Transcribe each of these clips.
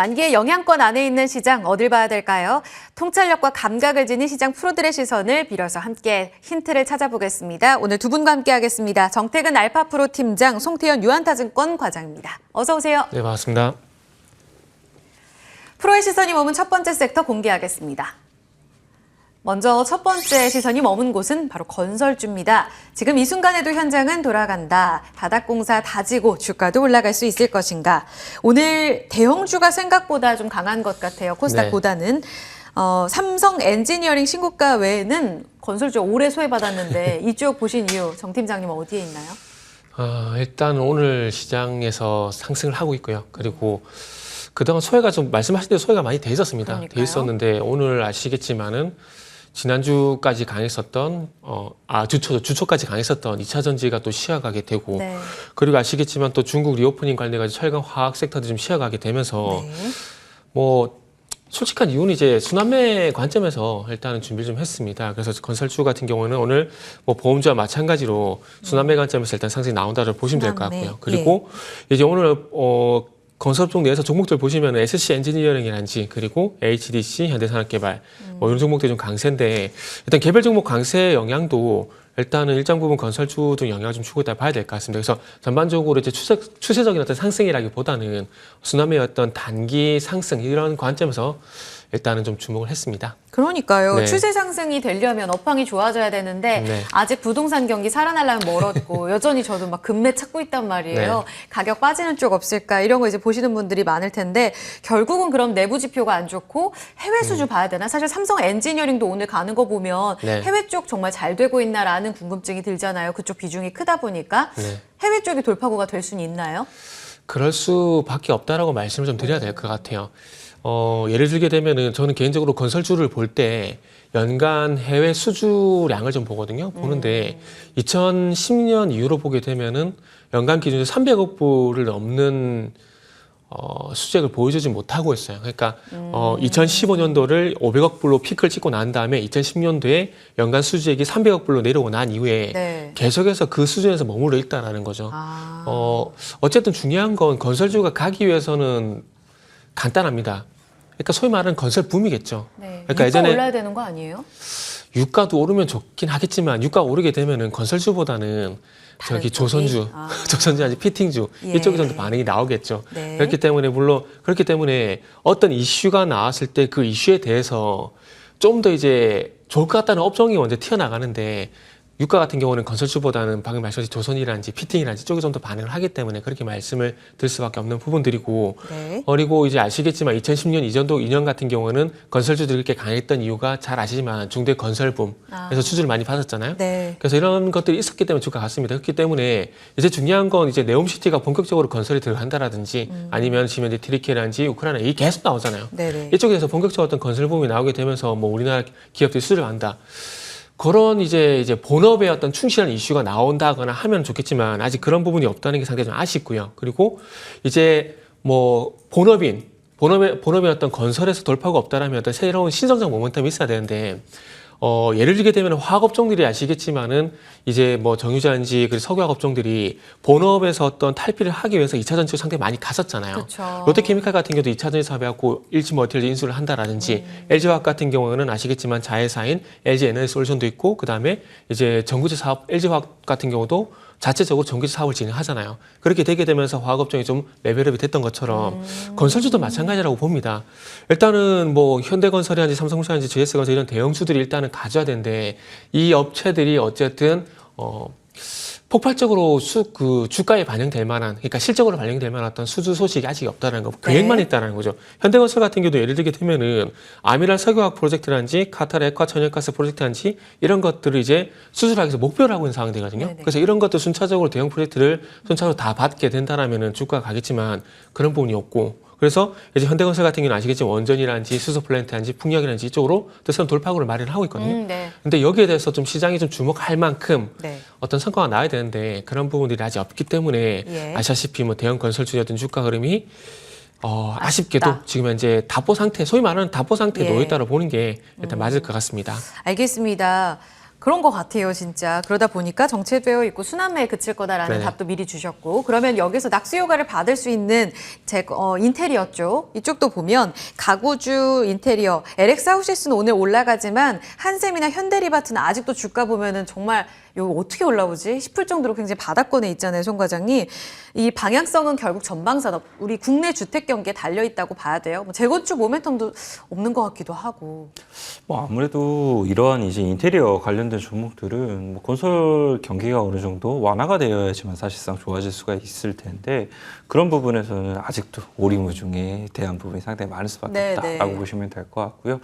만기의 영향권 안에 있는 시장 어딜 봐야 될까요? 통찰력과 감각을 지닌 시장 프로들의 시선을 빌어서 함께 힌트를 찾아보겠습니다. 오늘 두 분과 함께 하겠습니다. 정태근 알파프로 팀장, 송태현 유한타증권 과장입니다. 어서 오세요. 네, 반갑습니다. 프로의 시선이 머문 첫 번째 섹터 공개하겠습니다. 먼저 첫 번째 시선이 머문 곳은 바로 건설주입니다. 지금 이 순간에도 현장은 돌아간다. 바닥공사 다지고 주가도 올라갈 수 있을 것인가. 오늘 대형주가 생각보다 좀 강한 것 같아요. 코스닥보다는. 삼성 엔지니어링 신고가 외에는 건설주 오래 소외받았는데 이쪽 보신 이유 정 팀장님 어디에 있나요? 일단 오늘 시장에서 상승을 하고 있고요. 그리고 그동안 소외가 좀 말씀하신 대로 소외가 많이 돼 있었습니다. 그러니까요. 돼 있었는데 오늘 아시겠지만은 지난주까지 강했었던 주초까지 강했었던 2차 전지가 또 쉬어가게 되고 네. 그리고 아시겠지만 또 중국 리오프닝 관련해서 철강 화학 섹터도 좀 쉬어가게 되면서 네. 뭐 솔직한 이유는 이제 순환매 관점에서 일단은 준비를 좀 했습니다. 그래서 건설주 같은 경우는 오늘 뭐 보험주와 마찬가지로 순환매 관점에서 일단 상승이 나온다를 보시면 될 것 같고요. 그리고 이제 오늘 건설업종 내에서 종목들 보시면 SC 엔지니어링이란지 그리고 HDC 현대산업개발 뭐 이런 종목들이 좀 강세인데 일단 개별 종목 강세 영향도 일단은 일정 부분 건설주 등 영향을 좀 주고 있다 봐야 될 것 같습니다. 그래서 전반적으로 이제 추세적인 어떤 상승이라기보다는 순환매의 어떤 단기 상승 이런 관점에서 일단은 좀 주목을 했습니다. 그러니까요. 네. 추세 상승이 되려면 업황이 좋아져야 되는데 네. 아직 부동산 경기 살아나려면 멀었고 여전히 저도 막 급매 찾고 있단 말이에요. 네. 가격 빠지는 쪽 없을까 이런 거 이제 보시는 분들이 많을 텐데 결국은 그럼 내부 지표가 안 좋고 해외 수주 봐야 되나? 사실 삼성 엔지니어링도 오늘 가는 거 보면 네. 해외 쪽 정말 잘 되고 있나라는 궁금증이 들잖아요. 그쪽 비중이 크다 보니까 네. 해외 쪽이 돌파구가 될 수는 있나요? 그럴 수밖에 없다라고 말씀을 좀 드려야 될 것 같아요. 예를 들게 되면은 저는 개인적으로 건설주를 볼 때 연간 해외 수주량을 좀 보거든요. 보는데 2010년 이후로 보게 되면은 연간 기준으로 300억 불을 넘는 수주액을 보여주지 못하고 있어요. 그러니까 2015년도를 500억 불로 피크를 찍고 난 다음에 2010년도에 연간 수주액이 300억 불로 내려오고 난 이후에 네. 계속해서 그 수준에서 머물러 있다라는 거죠. 어쨌든 중요한 건 건설주가 가기 위해서는 간단합니다. 그러니까 소위 말하는 건설 붐이겠죠. 네. 그러니까 유가 올라야 되는 거 아니에요? 유가도 오르면 좋긴 하겠지만 유가가 오르게 되면은 건설주보다는 저기 조선주, 조선주 아니 피팅주 이쪽에 좀 더 반응이 나오겠죠. 네. 그렇기 때문에 어떤 이슈가 나왔을 때 그 이슈에 대해서 좀 더 이제 좋을 것 같다는 업종이 먼저 튀어나가는데 유가 같은 경우는 건설주보다는 방금 말씀하신 조선이라든지 피팅이라든지 쪽에 좀 더 반응을 하기 때문에 그렇게 말씀을 드릴 수밖에 없는 부분들이고 네. 그리고 이제 아시겠지만 2010년 이전도 2년 같은 경우는 건설주들이 이렇게 강했던 이유가 잘 아시지만 중대 건설붐 그래서 수주를 많이 받았잖아요. 네. 그래서 이런 것들이 있었기 때문에 주가가 갔습니다. 그렇기 때문에 이제 중요한 건 이제 네옴시티가 본격적으로 건설이 들어간다라든지 아니면 지금 이제 트리케라든지 우크라이나 이 계속 나오잖아요. 네네. 이쪽에서 본격적으로 어떤 건설붐이 나오게 되면서 뭐 우리나라 기업들이 수주를 한다. 그런 이제 본업의 어떤 충실한 이슈가 나온다거나 하면 좋겠지만 아직 그런 부분이 없다는 게 상당히 좀 아쉽고요. 그리고 이제 뭐 본업의 어떤 건설에서 돌파가 없다라면 어떤 새로운 신성장 모멘텀이 있어야 되는데 예를 들게 되면 화학 업종들이 아시겠지만은 이제 뭐 정유자인지 그리고 석유화학 업종들이 본업에서 어떤 탈피를 하기 위해서 2차 전지로 상당히 많이 갔었잖아요. 그쵸. 롯데케미칼 같은 경우도 2차 전지 사업해갖고 일지머티리얼 인수를 한다라든지 LG화학 같은 경우는 아시겠지만 자회사인 LG 에너지 솔루션도 있고 그 다음에 이제 전구체 사업 LG화학 같은 경우도 자체적으로 전기차 사업을 진행하잖아요. 그렇게 되게 되면서 화학업종이 좀 레벨업이 됐던 것처럼 건설주도 마찬가지라고 봅니다. 일단은 뭐 현대건설이라든지 삼성전자인지 GS건설 이런 대형주들이 일단은 가져야 되는데 이 업체들이 어쨌든 폭발적으로 주가에 반영될 만한, 그러니까 실적으로 반영될 만한 어떤 수주 소식이 아직 없다는 거, 계획만 있다는 거죠. 현대건설 같은 경우도 예를 들게 되면은 아미랄 석유화학 프로젝트라든지 카타르 액화 천연가스 프로젝트라든지 이런 것들을 이제 수주를 하기 위해서 목표를 하고 있는 상황되거든요. 네네. 그래서 이런 것들 순차적으로 대형 프로젝트를 순차적으로 다 받게 된다라면은 주가가 가겠지만 그런 부분이 없고. 그래서 이제 현대건설 같은 경우는 아시겠지만 원전이라든지 수소 플랜트라든지 풍력이라든지 이쪽으로 또 새로운 돌파구를 마련을 하고 있거든요. 네. 근데 여기에 대해서 좀 시장이 좀 주목할 만큼 네. 어떤 성과가 나야 되는데 그런 부분들이 아직 없기 때문에 예. 아시다시피 뭐 대형 건설주였던 주가 흐름이 아쉽게도 지금 현재 답보 상태, 소위 말하는 답보 상태에 놓여 있다고 보는 게 일단 맞을 것 같습니다. 알겠습니다. 그런 것 같아요, 진짜. 그러다 보니까 정체되어 있고 순환매에 그칠 거다라는 네. 답도 미리 주셨고, 그러면 여기서 낙수 효과를 받을 수 있는 인테리어 쪽, 이쪽도 보면 가구주 인테리어, LX 하우시스는 오늘 올라가지만 한샘이나 현대리바트는 아직도 주가 보면은 정말 이거 어떻게 올라오지 싶을 정도로 굉장히 바닥권에 있잖아요, 송 과장님. 이 방향성은 결국 전방산업, 우리 국내 주택 경기에 달려 있다고 봐야 돼요. 뭐 재건축 모멘텀도 없는 것 같기도 하고. 뭐 아무래도 이러한 이제 인테리어 관련된 종목들은 뭐 건설 경기가 어느 정도 완화가 되어야지만 사실상 좋아질 수가 있을 텐데 그런 부분에서는 아직도 오리무중에 대한 부분이 상당히 많을 수밖에 네, 없다라고 네. 보시면 될 것 같고요.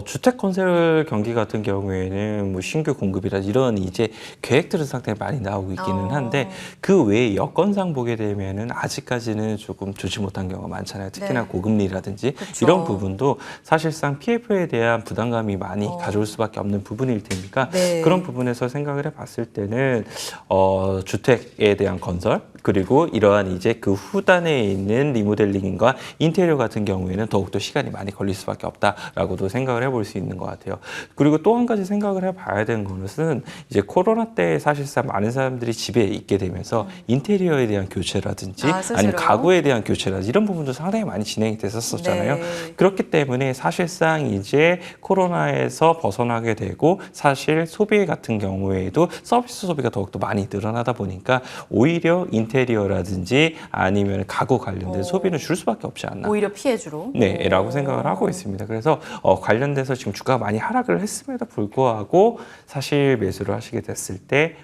주택 건설 경기 같은 경우에는 뭐 신규 공급이라 이런 이제 계획들은 상당히 많이 나오고 있기는 한데 그 외에 여건상 보게 되면은 아직까지는 조금 좋지 못한 경우가 많잖아요. 특히나 네. 고금리라든지 그쵸. 이런 부분도 사실상 PF에 대한 부담감이 많이 가져올 수밖에 없는 부분일 테니까 네. 그런 부분에서 생각을 해봤을 때는 주택에 대한 건설 그리고 이러한 이제 그 후단에 있는 리모델링과 인테리어 같은 경우에는 더욱더 시간이 많이 걸릴 수밖에 없다라고도 생각을 해볼 수 있는 것 같아요. 그리고 또 한 가지 생각을 해봐야 되는 것은 이제 코로나 때 사실상 많은 사람들이 집에 있게 되면서 인테리어에 대한 교체라든지 스스로. 아니면 가구에 대한 교체라든지 이런 부분도 상당히 많이 진행이 됐었잖아요. 네. 그렇기 때문에 사실상 이제 코로나에서 벗어나게 되고 사실 소비 같은 경우에도 서비스 소비가 더욱더 많이 늘어나다 보니까 오히려 인테리어라든지 아니면 가구 관련된 소비는 줄 수밖에 없지 않나. 오히려 피해주로. 네, 라고 생각을 하고 있습니다. 그래서 관련돼서 지금 주가가 많이 하락을 했음에도 불구하고 사실 매수를 하시게 됐을 때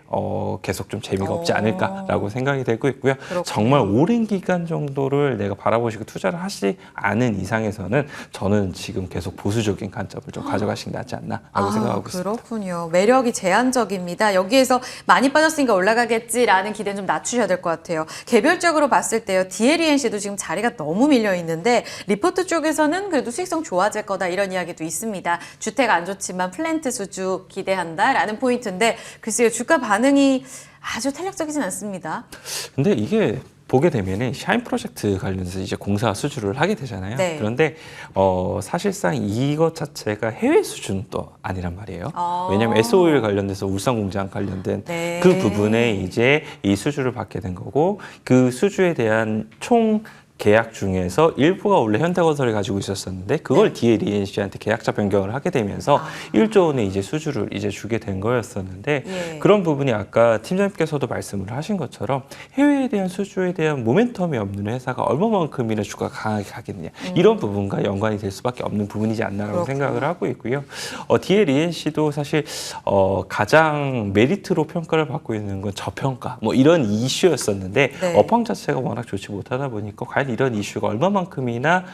계속 좀 재미가 없지 않을까라고 생각이 되고 있고요. 그렇군요. 정말 오랜 기간 정도를 내가 바라보시고 투자를 하지 않은 이상에서는 저는 지금 계속 보수적인 관점을 좀 가져가시는 게 낫지 않나라고 생각하고 있습니다. 그렇군요. 매력이 제한적입니다. 여기에서 많이 빠졌으니까 올라가겠지라는 기대는 좀 낮추셔야 될 것 같아요. 개별적으로 봤을 때요. DLENC도 지금 자리가 너무 밀려 있는데 리포트 쪽에서는 그래도 수익성 좋아질 거다 이런 이야기도 있습니다. 주택 안 좋지만 플랜트 수주 기대한다라는 포인트인데 글쎄요. 주가 반응이 아주 탄력적이진 않습니다. 근데 이게 보게 되면은 샤인 프로젝트 관련해서 이제 공사 수주를 하게 되잖아요. 네. 그런데 사실상 이것 자체가 해외 수준도 아니란 말이에요. 왜냐하면 S-오일 관련돼서 울산 공장 관련된 네. 그 부분에 이제 이 수주를 받게 된 거고 그 수주에 대한 총 계약 중에서 일부가 원래 현대건설이 가지고 있었었는데 그걸 DLENC한테 계약자 변경을 하게 되면서 1조 원의 이제 수주를 이제 주게 된 거였었는데 예. 그런 부분이 아까 팀장님께서도 말씀을 하신 것처럼 해외에 대한 수주에 대한 모멘텀이 없는 회사가 얼마만큼이나 주가가 강하게 가겠느냐 이런 부분과 연관이 될 수밖에 없는 부분이지 않나라고 그렇구나. 생각을 하고 있고요. DLENC도 사실 가장 메리트로 평가를 받고 있는 건 저평가 뭐 이런 이슈였었는데 네. 업황 자체가 워낙 좋지 못하다 보니까 과연 이런 이슈가 얼마만큼이나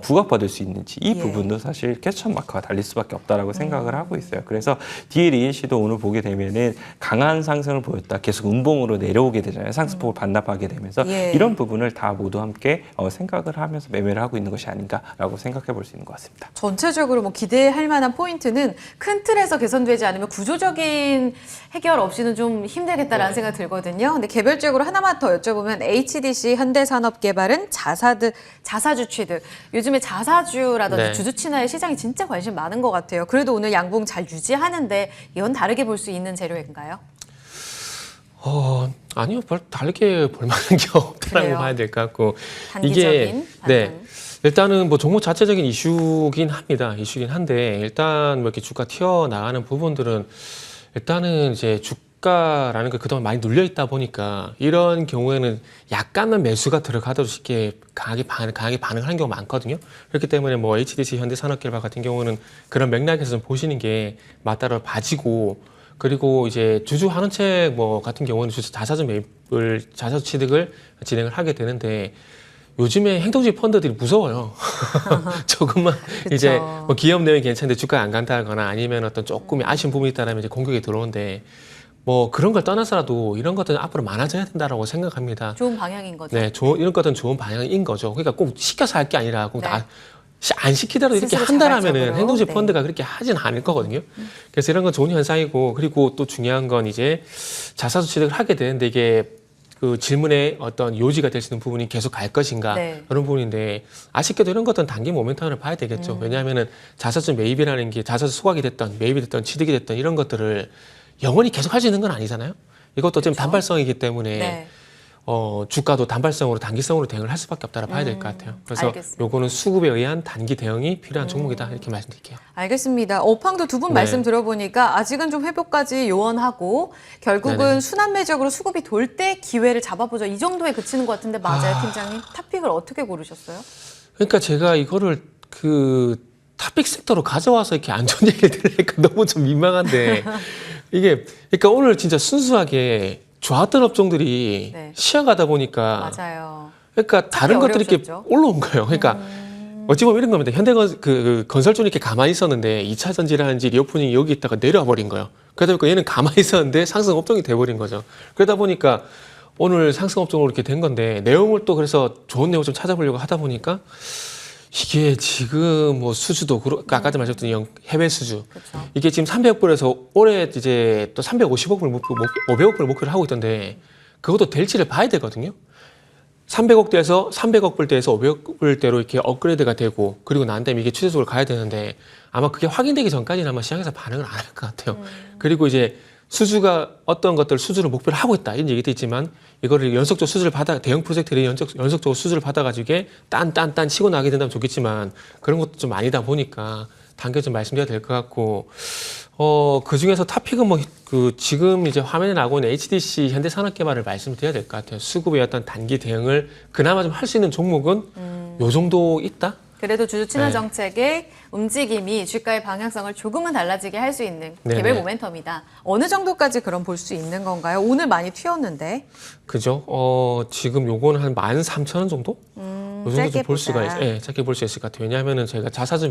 부각받을 수 있는지 이 예. 부분도 사실 캐쳐 마크가 달릴 수밖에 없다라고 생각을 하고 있어요. 그래서 DLENC도 오늘 보게 되면은 강한 상승을 보였다. 계속 음봉으로 내려오게 되잖아요. 상승폭을 반납하게 되면서 예. 이런 부분을 다 모두 함께 생각을 하면서 매매를 하고 있는 것이 아닌가라고 생각해 볼 수 있는 것 같습니다. 전체적으로 뭐 기대할 만한 포인트는 큰 틀에서 개선되지 않으면 구조적인 해결 없이는 좀 힘들겠다라는 생각이 들거든요. 근데 개별적으로 하나만 더 여쭤보면 HDC 현대산업개발은 자사주 취득. 요즘에 자사주라든지 네. 주주 친화에 시장이 진짜 관심 많은 것 같아요. 그래도 오늘 양봉 잘 유지하는데 이건 다르게 볼 수 있는 재료인가요? 아니요, 별 다르게 볼 만한 게 없다라고 그래요? 봐야 될 것 같고 단기적인 네. 반응. 일단은 뭐 종목 자체적인 이슈긴 합니다. 이슈긴 한데 일단 뭐 이렇게 주가 튀어나가는 부분들은 일단은 이제 주가라는 게 그동안 많이 눌려 있다 보니까 이런 경우에는 약간만 매수가 들어가도록 쉽게 강하게 반응하는 경우가 많거든요. 그렇기 때문에 뭐 HDC 현대산업개발 같은 경우는 그런 맥락에서 좀 보시는 게 맞다고 봐지고 그리고 이제 주주 환원책 뭐 같은 경우는 자사주 매입을 자사주 취득을 진행을 하게 되는데 요즘에 행동주의 펀드들이 무서워요. 조금만 그쵸. 이제 뭐 기업 내용이 괜찮은데 주가 안 간다거나 아니면 어떤 조금 아쉬운 부분이 있다면 이제 공격이 들어오는데 뭐 그런 걸 떠나서라도 이런 것들은 앞으로 많아져야 된다라고 생각합니다. 좋은 방향인 거죠. 네, 이런 것들은 좋은 방향인 거죠. 그러니까 꼭 시켜서 할 게 아니라 꼭 네. 안 시키더라도 이렇게 스스로 한다라면은 자발적으로. 행동주의 네. 펀드가 그렇게 하진 않을 거거든요. 그래서 이런 건 좋은 현상이고 그리고 또 중요한 건 이제 자사주 취득을 하게 되는데 이게 그 질문의 어떤 요지가 될 수 있는 부분이 계속 갈 것인가 네. 그런 부분인데 아쉽게도 이런 것들은 단기 모멘텀을 봐야 되겠죠. 왜냐하면은 자사주 매입이라는 게 자사주 소각이 됐던 매입이 됐던 취득이 됐던 이런 것들을 영원히 계속 할 수 있는 건 아니잖아요. 이것도 좀 단발성이기 때문에 네. 주가도 단발성으로 단기성으로 대응을 할 수밖에 없다라 봐야 될 것 같아요. 그래서 알겠습니다. 요거는 수급에 의한 단기 대응이 필요한 종목이다 이렇게 말씀드릴게요. 알겠습니다. 업황도 두 분 네. 말씀 들어보니까 아직은 좀 회복까지 요원하고 결국은 네네. 순환매적으로 수급이 돌 때 기회를 잡아보죠. 이 정도에 그치는 것 같은데 맞아요, 팀장님? 탑픽을 어떻게 고르셨어요? 그러니까 제가 이거를 그 탑픽 섹터로 가져와서 이렇게 안 좋은 얘기를 들으니까 너무 좀 민망한데 이게 그러니까 오늘 진짜 순수하게 좋았던 업종들이 네. 쉬어가다 보니까 맞아요. 그러니까 다른 것들이 이렇게 어려우셨죠? 올라온 거예요. 그러니까 어찌 보면 이런 겁니다. 현대건 그 건설주는 이렇게 가만히 있었는데 2차 전지라든지 리오프닝이 여기 있다가 내려와 버린 거예요. 그러다 보니까 얘는 가만히 있었는데 상승 업종이 돼버린 거죠. 그러다 보니까 오늘 상승 업종으로 이렇게 된 건데 내용을 또 그래서 좋은 내용 좀 찾아보려고 하다 보니까 이게 지금 뭐 수주도 아까도 말씀드린 해외 수주 그렇죠. 이게 지금 300억 불에서 올해 이제 또 350억 불 목표, 500억 불 목표를 하고 있던데 그것도 될지를 봐야 되거든요. 300억대에서 300억 불대에서 500억 불대로 이렇게 업그레이드가 되고 그리고 난 다음에 이게 추세적으로 가야 되는데 아마 그게 확인되기 전까지는 아마 시장에서 반응을 안 할 것 같아요. 그리고 이제 수주가 어떤 것들 수주를 목표로 하고 있다 이런 얘기도 있지만 이거를 연속적으로 수주를 받아 대형 프로젝트를 연속적으로 수주를 받아가지고 이게 딴 치고 나게 된다면 좋겠지만 그런 것도 좀 아니다 보니까 단계 좀 말씀드려야 될 것 같고 그 중에서 탑픽은 뭐 그 지금 이제 화면에 나오고 있는 HDC 현대산업개발을 말씀드려야 될 것 같아요. 수급의 어떤 단기 대응을 그나마 좀 할 수 있는 종목은 요 정도 있다. 그래도 주주 친화 네. 정책의 움직임이 주가의 방향성을 조금은 달라지게 할 수 있는 네네. 개별 모멘텀이다. 어느 정도까지 그럼 볼 수 있는 건가요? 오늘 많이 튀었는데. 그죠? 지금 요거는 한 13,000원 정도? 요 정도 짧게 좀 볼 수가 보자. 짧게 볼 수 있을 것 같아요. 왜냐하면은 저희가 자사주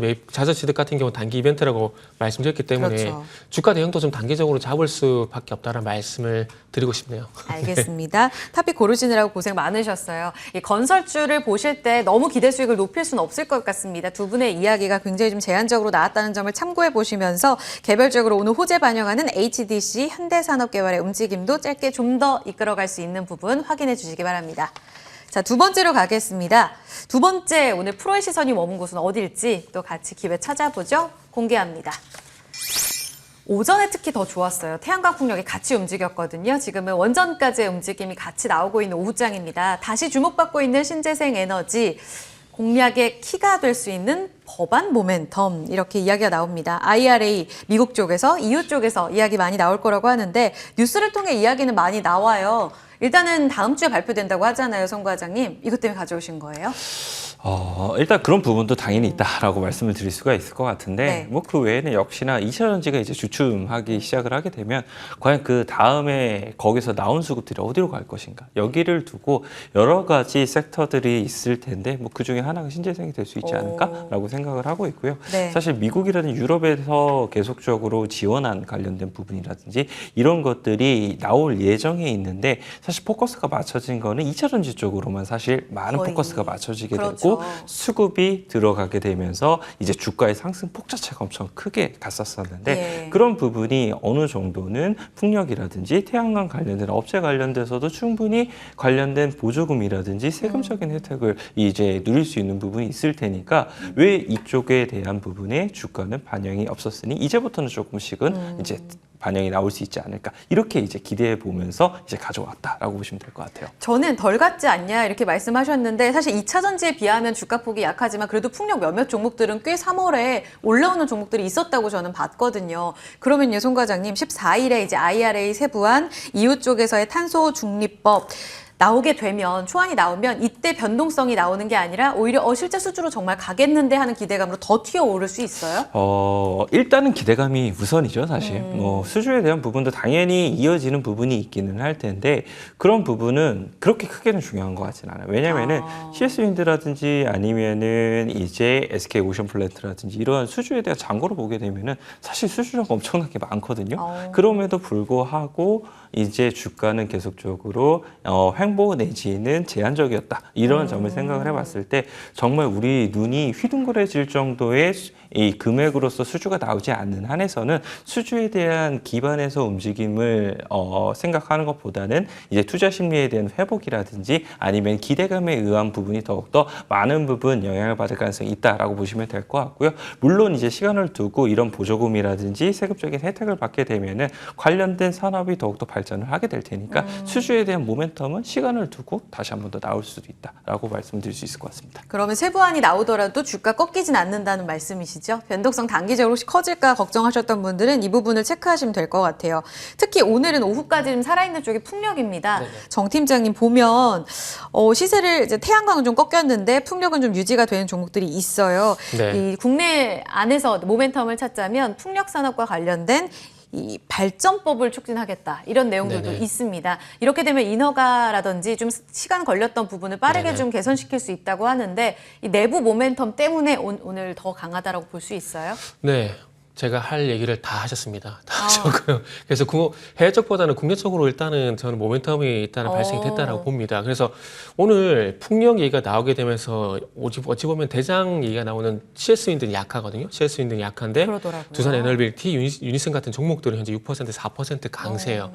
취득 같은 경우 단기 이벤트라고 말씀드렸기 때문에 그렇죠. 주가 대응도 좀 단기적으로 잡을 수밖에 없다는 말씀을 드리고 싶네요. 알겠습니다. 탑픽 고르시느라고 고생 많으셨어요. 이 건설주를 보실 때 너무 기대 수익을 높일 수는 없을 것 같습니다. 두 분의 이야기가 굉장히 좀 제한적으로 나왔다는 점을 참고해 보시면서 개별적으로 오늘 호재 반영하는 HDC 현대산업개발의 움직임도 짧게 좀 더 이끌어갈 수 있는 부분 확인해 주시기 바랍니다. 자, 두 번째로 가겠습니다. 두 번째 오늘 프로의 시선이 머문 곳은 어디일지 또 같이 기회 찾아보죠. 공개합니다. 오전에 특히 더 좋았어요. 태양광 풍력이 같이 움직였거든요. 지금은 원전까지의 움직임이 같이 나오고 있는 오후장입니다. 다시 주목받고 있는 신재생 에너지 공략의 키가 될 수 있는 법안 모멘텀 이렇게 이야기가 나옵니다. IRA 미국 쪽에서 EU 쪽에서 이야기 많이 나올 거라고 하는데 뉴스를 통해 이야기는 많이 나와요. 일단은 다음 주에 발표된다고 하잖아요, 송 과장님. 이것 때문에 가져오신 거예요? 일단 그런 부분도 당연히 있다라고 말씀을 드릴 수가 있을 것 같은데 네. 뭐 그 외에는 역시나 2차 전지가 이제 주춤하기 시작을 하게 되면 과연 그 다음에 거기서 나온 수급들이 어디로 갈 것인가 여기를 두고 여러 가지 섹터들이 있을 텐데 뭐 그 중에 하나가 신재생이 될 수 있지 않을까라고 생각을 하고 있고요. 네. 사실 미국이라든 유럽에서 계속적으로 지원한 관련된 부분이라든지 이런 것들이 나올 예정에 있는데 사실 포커스가 맞춰진 거는 2차 전지 쪽으로만 사실 많은 거의. 포커스가 맞춰지게 그렇죠. 되고 수급이 들어가게 되면서 이제 주가의 상승폭 자체가 엄청 크게 갔었었는데 예. 그런 부분이 어느 정도는 풍력이라든지 태양광 관련된 업체 관련돼서도 충분히 관련된 보조금이라든지 세금적인 혜택을 이제 누릴 수 있는 부분이 있을 테니까 왜 이쪽에 대한 부분에 주가는 반영이 없었으니 이제부터는 조금씩은 이제 반영이 나올 수 있지 않을까 이렇게 이제 기대해 보면서 이제 가져왔다라고 보시면 될 것 같아요. 저는 덜 같지 않냐 이렇게 말씀하셨는데 사실 2차 전지에 비하면 주가폭이 약하지만 그래도 풍력 몇몇 종목들은 꽤 3월에 올라오는 종목들이 있었다고 저는 봤거든요. 그러면요, 송 과장님 14일에 이제 IRA 세부안 EU 쪽에서의 탄소 중립법 나오게 되면 초안이 나오면 이때 변동성이 나오는 게 아니라 오히려 실제 수주로 정말 가겠는데 하는 기대감으로 더 튀어오를 수 있어요? 일단은 기대감이 우선이죠, 사실. 뭐 수주에 대한 부분도 당연히 이어지는 부분이 있기는 할 텐데 그런 부분은 그렇게 크게는 중요한 것 같지는 않아요. 왜냐면은 CS 윈드라든지 아니면은 이제 SK 오션 플랜트라든지 이러한 수주에 대한 잔고를 보게 되면은 사실 수주量엄청나게 많거든요. 그럼에도 불구하고 이제 주가는 계속적으로 횡보 내지는 제한적이었다. 이런 점을 생각을 해봤을 때 정말 우리 눈이 휘둥그레질 정도의 이 금액으로서 수주가 나오지 않는 한에서는 수주에 대한 기반에서 움직임을 생각하는 것보다는 이제 투자 심리에 대한 회복이라든지 아니면 기대감에 의한 부분이 더욱더 많은 부분 영향을 받을 가능성이 있다라고 보시면 될 것 같고요. 물론 이제 시간을 두고 이런 보조금이라든지 세급적인 혜택을 받게 되면은 관련된 산업이 더욱더 발전을 하게 될 테니까 수주에 대한 모멘텀은 시간을 두고 다시 한 번 더 나올 수도 있다라고 말씀드릴 수 있을 것 같습니다. 그러면 세부안이 나오더라도 주가 꺾이진 않는다는 말씀이시죠? 변동성 단기적으로 혹시 커질까 걱정하셨던 분들은 이 부분을 체크하시면 될 것 같아요. 특히 오늘은 오후까지 좀 살아있는 쪽이 풍력입니다. 네네. 정 팀장님 보면 시세를 이제 태양광은 좀 꺾였는데 풍력은 좀 유지가 되는 종목들이 있어요. 네. 이 국내 안에서 모멘텀을 찾자면 풍력 산업과 관련된 이 발전법을 촉진하겠다 이런 내용들도 네네. 있습니다. 이렇게 되면 인허가라든지 좀 시간 걸렸던 부분을 빠르게 네네. 좀 개선시킬 수 있다고 하는데 이 내부 모멘텀 때문에 오늘 더 강하다라고 볼 수 있어요? 네. 제가 할 얘기를 다 하셨습니다. 다 하셨고요. 그래서 해외 쪽보다는 국내 쪽으로 일단은 저는 모멘텀이 일단은 발생이 됐다라고 봅니다. 그래서 오늘 풍력 얘기가 나오게 되면서 어찌 보면 대장 얘기가 나오는 CS윈드는 약하거든요. CS윈드는 약한데 그러더라고요. 두산 에너빌리티, 유니슨 같은 종목들은 현재 6%, 4% 강세예요.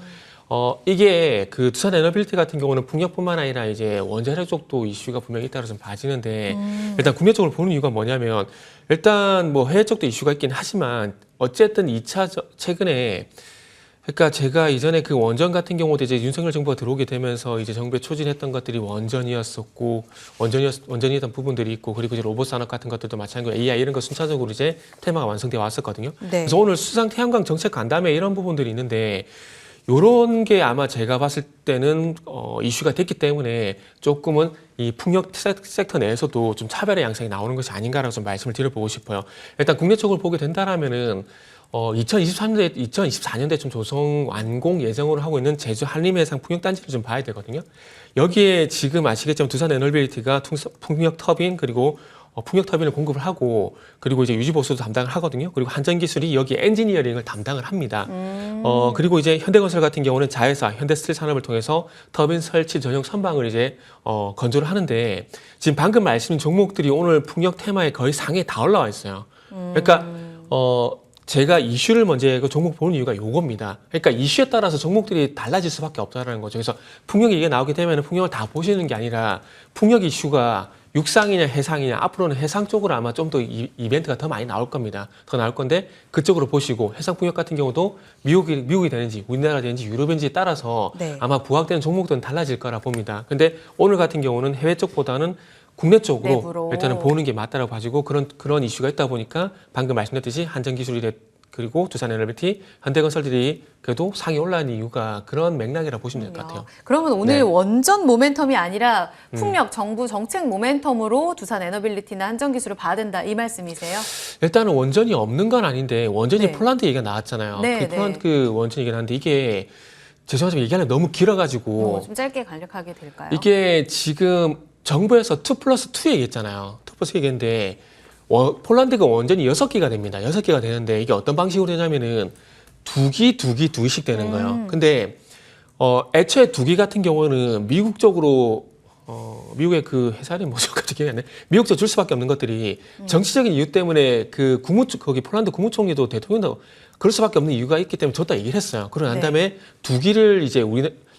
이게 그 두산 에너빌리티 같은 경우는 풍력뿐만 아니라 이제 원자력 쪽도 이슈가 분명히 잇따라 좀 봐지는데 일단 국내 쪽으로 보는 이유가 뭐냐면 일단 뭐 해외 쪽도 이슈가 있긴 하지만 어쨌든 최근에 그러니까 제가 이전에 그 원전 같은 경우도 이제 윤석열 정부가 들어오게 되면서 이제 정부에 초진했던 것들이 원전이었었고 원전이었던 부분들이 있고 그리고 이제 로봇 산업 같은 것들도 마찬가지고 AI 이런 거 순차적으로 이제 테마가 완성돼 왔었거든요. 네. 그래서 오늘 수상 태양광 정책 간담회 이런 부분들이 있는데 요런 게 아마 제가 봤을 때는 이슈가 됐기 때문에 조금은 이 풍력 섹터 내에서도 좀 차별의 양상이 나오는 것이 아닌가라고 좀 말씀을 드려보고 싶어요. 일단 국내 쪽을 보게 된다라면은 2024년대 좀 조성 완공 예정으로 하고 있는 제주 한림해상 풍력단지를 좀 봐야 되거든요. 여기에 지금 아시겠지만 두산 에너빌리티가 풍력 터빈 그리고 풍력 터빈을 공급을 하고 그리고 이제 유지 보수도 담당을 하거든요. 그리고 한전기술이 여기 엔지니어링을 담당을 합니다. 그리고 이제 현대건설 같은 경우는 자회사 현대스틸 산업을 통해서 터빈 설치 전용 선방을 이제 건조를 하는데 지금 방금 말씀드린 종목들이 오늘 풍력 테마에 거의 상에 다 올라와 있어요. 그러니까 제가 이슈를 먼저 그 종목 보는 이유가 요겁니다. 그러니까 이슈에 따라서 종목들이 달라질 수밖에 없다는 거죠. 그래서 풍력 얘기가 나오게 되면 풍력을 다 보시는 게 아니라 풍력 이슈가 육상이냐 해상이냐 앞으로는 해상 쪽으로 아마 좀 더 이벤트가 더 많이 나올 겁니다. 더 나올 건데 그쪽으로 보시고 해상 풍력 같은 경우도 미국이 되는지 우리나라가 되는지 유럽인지에 따라서 네. 아마 아마 부각되는 종목들은 달라질 거라 봅니다. 근데 오늘 같은 경우는 해외 쪽보다는 국내 쪽으로 내부로. 일단은 보는 게 맞다라고 봐지고 그런 이슈가 있다 보니까 방금 말씀드렸듯이 한전기술이 그리고 두산에너비티, 현대건설들이 그래도 상위 올라온 이유가 그런 맥락이라 보시면 될 것 같아요. 그러면 오늘 네. 원전 모멘텀이 아니라 풍력 정부 정책 모멘텀으로 두산 에너빌리티나 한전기술을 봐야 된다 이 말씀이세요? 일단은 원전이 없는 건 아닌데 원전이 네. 폴란드 얘기가 나왔잖아요. 네, 그 폴란드 원전 얘기가 나왔는데 이게 죄송하지만 얘기하면 너무 길어가지고 좀 짧게 간략하게 될까요? 이게 지금 정부에서 2+2 얘기했잖아요. 2+2 얘기했는데 폴란드가 원전이 6기가 됩니다. 6기가 되는데 이게 어떤 방식으로 되냐면은 2기씩 되는 거예요. 근데 애초에 2기 같은 경우는 미국 쪽으로 미국의 그 회사는 뭐죠? 갑자기 기억이 안 나네. 미국 쪽 줄 수밖에 없는 것들이 정치적인 이유 때문에 그 거기 폴란드 국무총리도 대통령도 그럴 수밖에 없는 이유가 있기 때문에 줬다 얘기를 했어요. 그러고 난 다음에 2기를 이제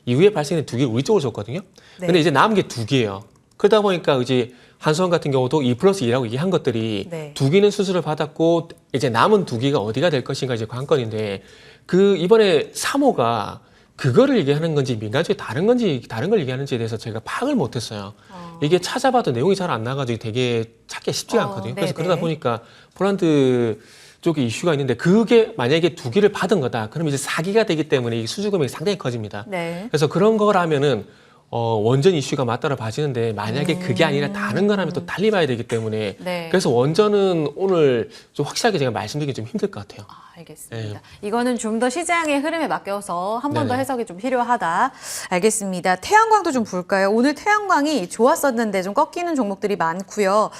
이후에 발생된 2기를 우리 쪽으로 줬거든요. 네. 근데 이제 남은 게 2기예요. 그러다 보니까 이제 한수원 같은 경우도 2+2라고 얘기한 것들이 네. 2기는 수술을 받았고 이제 남은 2기가 어디가 될 것인가 이제 관건인데 그 이번에 3호가 그거를 얘기하는 건지 민간 쪽이 다른 걸 얘기하는지에 대해서 제가 파악을 못했어요. 이게 찾아봐도 내용이 잘 안 나가지고 되게 찾기가 쉽지가 않거든요. 그래서 네네. 그러다 보니까 폴란드 쪽에 이슈가 있는데 그게 만약에 2기를 받은 거다. 그럼 이제 4기가 되기 때문에 이 수주 금액이 상당히 커집니다. 네. 그래서 그런 거라면은 원전 이슈가 맞따라 봐지는데 만약에 그게 아니라 다른 거라면 또 달리 봐야 되기 때문에 네. 그래서 원전은 오늘 좀 확실하게 제가 말씀드리기 좀 힘들 것 같아요. 알겠습니다. 이거는 좀 더 시장의 흐름에 맡겨서 한 번 더 네네. 해석이 좀 필요하다. 알겠습니다. 태양광도 좀 볼까요? 오늘 태양광이 좋았었는데 좀 꺾이는 종목들이 많고요.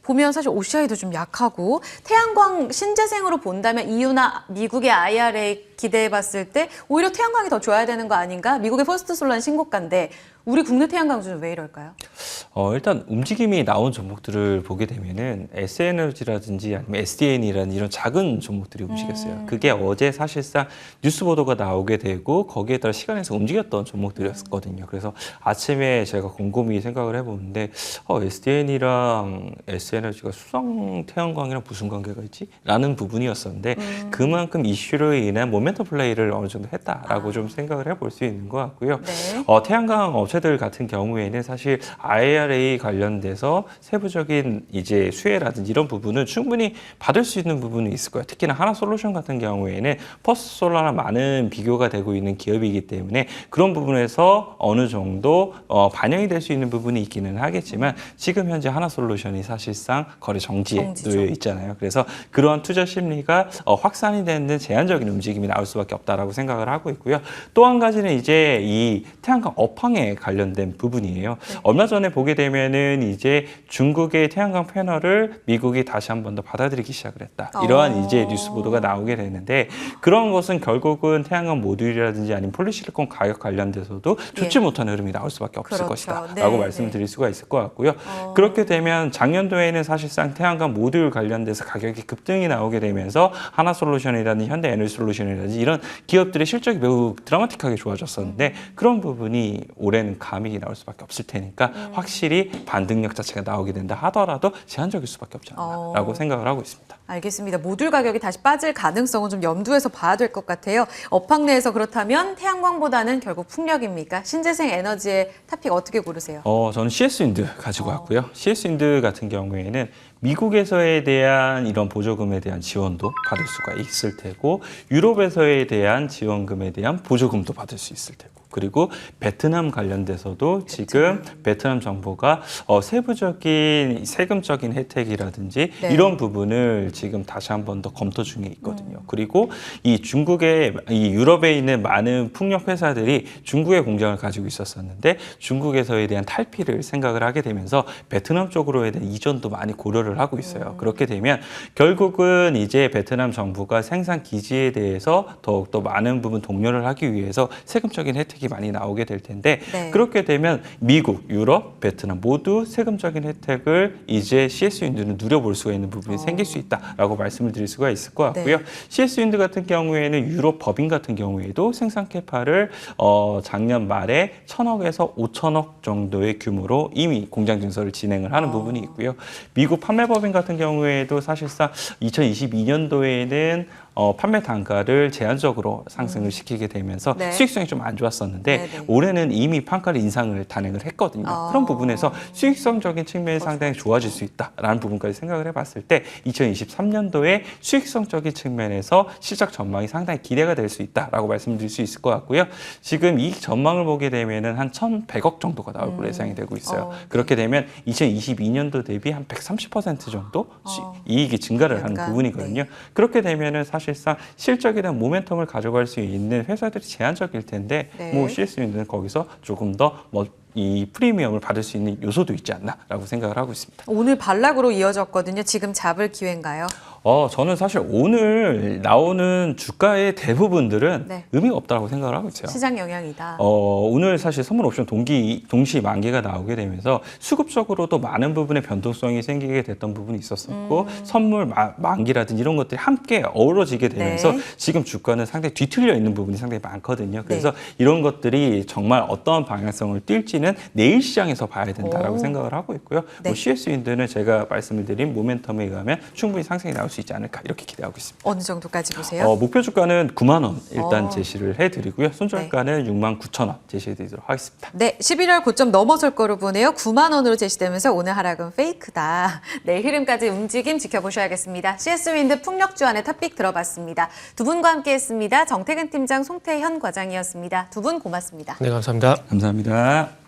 보면 사실 OCI도 좀 약하고 태양광 신재생으로 본다면 EU나 미국의 IRA 기대해봤을 때 오히려 태양광이 더 좋아야 되는 거 아닌가? 미국의 퍼스트 솔라는 신고가인데 우리 국내 태양광주는 왜 이럴까요? 일단 움직임이 나온 종목들을 보게 되면은 S에너지라든지 아니면 SDN이라는 이런 작은 종목들이 움직였어요. 그게 어제 사실상 뉴스 보도가 나오게 되고 거기에 따라 시간에서 움직였던 종목들이었거든요. 그래서 아침에 제가 곰곰이 생각을 해보는데 SDN이랑 S에너지가 수성 태양광이랑 무슨 관계가 있지? 라는 부분이었었는데 그만큼 이슈로 인한 모멘텀 플레이를 어느 정도 했다라고 좀 생각을 해볼 수 있는 것 같고요. 네. 태양광 업체들 같은 경우에는 사실 IRA 관련돼서 세부적인 이제 수혜라든지 이런 부분은 충분히 받을 수 있는 부분이 있을 거예요. 특히나 하나솔루션 같은 경우에는 퍼스트솔라랑 많은 비교가 되고 있는 기업이기 때문에 그런 부분에서 어느 정도 반영이 될 수 있는 부분이 있기는 하겠지만 지금 현재 하나솔루션이 사실상 거래 정지에 놓여 있잖아요. 그래서 그러한 투자 심리가 확산이 되는 제한적인 움직임이 나올 수밖에 없다라고 생각을 하고 있고요. 또 한 가지는 이제 이 태양광 업황에 관련된 부분이에요. 얼마 전에 보게 되면은 이제 중국의 태양광 패널을 미국이 다시 한 번 더 받아들이기 시작을 했다. 이러한 이제 뉴스 보도가 나오게 되는데 그런 것은 결국은 태양광 모듈이라든지 아니면 폴리실리콘 가격 관련돼서도 좋지 못한 흐름이 나올 수밖에 없을 것이다라고 말씀을 드릴 수가 있을 것 같고요. 그렇게 되면 작년도에는 사실상 태양광 모듈 관련돼서 가격이 급등이 나오게 되면서 하나솔루션이라든지 현대에너지솔루션이라든지 이런 기업들의 실적이 매우 드라마틱하게 좋아졌었는데 그런 부분이 올해는 감익이 나올 수밖에 없을 테니까 확실히 반등력 자체가 나오게 된다 하더라도 제한적일 수밖에 없지 않나라고 생각을 하고 있습니다. 알겠습니다. 모듈 가격이 다시 빠질 가능성은 좀 염두에서 봐야 될 것 같아요. 업황 내에서 그렇다면 태양광보다는 결국 풍력입니까? 신재생 에너지의 탑픽 어떻게 고르세요? 저는 CS윈드 가지고 왔고요. CS윈드 같은 경우에는 미국에서에 대한 이런 보조금에 대한 지원도 받을 수가 있을 테고 유럽에서에 대한 지원금에 대한 보조금도 받을 수 있을 테고 그리고 베트남 관련돼서도 지금 베트남 정부가 세부적인 세금적인 혜택이라든지 이런 부분을 지금 다시 한 번 더 검토 중에 있거든요. 그리고 이 중국의 이 유럽에 있는 많은 풍력 회사들이 중국의 공장을 가지고 있었었는데 중국에서에 대한 탈피를 생각을 하게 되면서 베트남 쪽으로에 대한 이전도 많이 고려를 하고 있어요. 그렇게 되면 결국은 이제 베트남 정부가 생산 기지에 대해서 더욱더 많은 부분 독려를 하기 위해서 세금적인 혜택이 많이 나오게 될 텐데 그렇게 되면 미국, 유럽, 베트남 모두 세금적인 혜택을 이제 CS윈드는 누려볼 수가 있는 부분이 생길 수 있다라고 말씀을 드릴 수가 있을 것 같고요. CS윈드 같은 경우에는 유럽 법인 같은 경우에도 생산 캐파를 작년 말에 1,000억에서 5,000억 정도의 규모로 이미 공장 증설을 진행을 하는 부분이 있고요. 미국 판매법인 같은 경우에도 사실상 2022년도에는 판매 단가를 제한적으로 상승을 시키게 되면서 수익성이 좀 안 좋았었는데 올해는 이미 판가를 인상을 단행을 했거든요. 그런 부분에서 수익성적인 측면이 상당히 좋아질 수 있다라는 부분까지 생각을 해봤을 때 2023년도에 수익성적인 측면에서 실적 전망이 상당히 기대가 될 수 있다라고 말씀드릴 수 있을 것 같고요. 지금 이 전망을 보게 되면은 한 1,100억 정도가 나올 걸로 예상이 되고 있어요. 그렇게 되면 2022년도 대비 한 130% 정도 이익이 증가를 하는 부분이거든요. 그렇게 되면은 사실상 실적에 대한 모멘텀을 가져갈 수 있는 회사들이 제한적일 텐데 뭐 CS윈드는 거기서 조금 더 이 프리미엄을 받을 수 있는 요소도 있지 않나라고 생각을 하고 있습니다. 오늘 반락으로 이어졌거든요. 지금 잡을 기회인가요? 저는 사실 오늘 나오는 주가의 대부분들은 의미가 없다고 생각을 하고 있어요. 시장 영향이다. 오늘 사실 선물 옵션 동시 만기가 나오게 되면서 수급적으로도 많은 부분의 변동성이 생기게 됐던 부분이 있었었고 선물 만기라든지 이런 것들이 함께 어우러지게 되면서 지금 주가는 상당히 뒤틀려 있는 부분이 상당히 많거든요. 그래서 이런 것들이 정말 어떤 방향성을 띨지는 내일 시장에서 봐야 된다라고 생각을 하고 있고요. 뭐 CS윈드는 제가 말씀을 드린 모멘텀에 의하면 충분히 상승이 나올 수 있지 않을까 이렇게 기대하고 있습니다. 어느 정도까지 보세요? 목표 주가는 9만 원 일단 제시를 해드리고요. 손절가는 6만 9천 원 제시해드리도록 하겠습니다. 네, 11월 고점 넘어설 거로 보네요. 9만 원으로 제시되면서 오늘 하락은 페이크다. 내일 흐름까지 움직임 지켜보셔야겠습니다. CS윈드 풍력주안의 탑픽 들어봤습니다. 두 분과 함께했습니다. 정태근 팀장, 송태현 과장이었습니다. 두 분 고맙습니다. 네, 감사합니다. 감사합니다.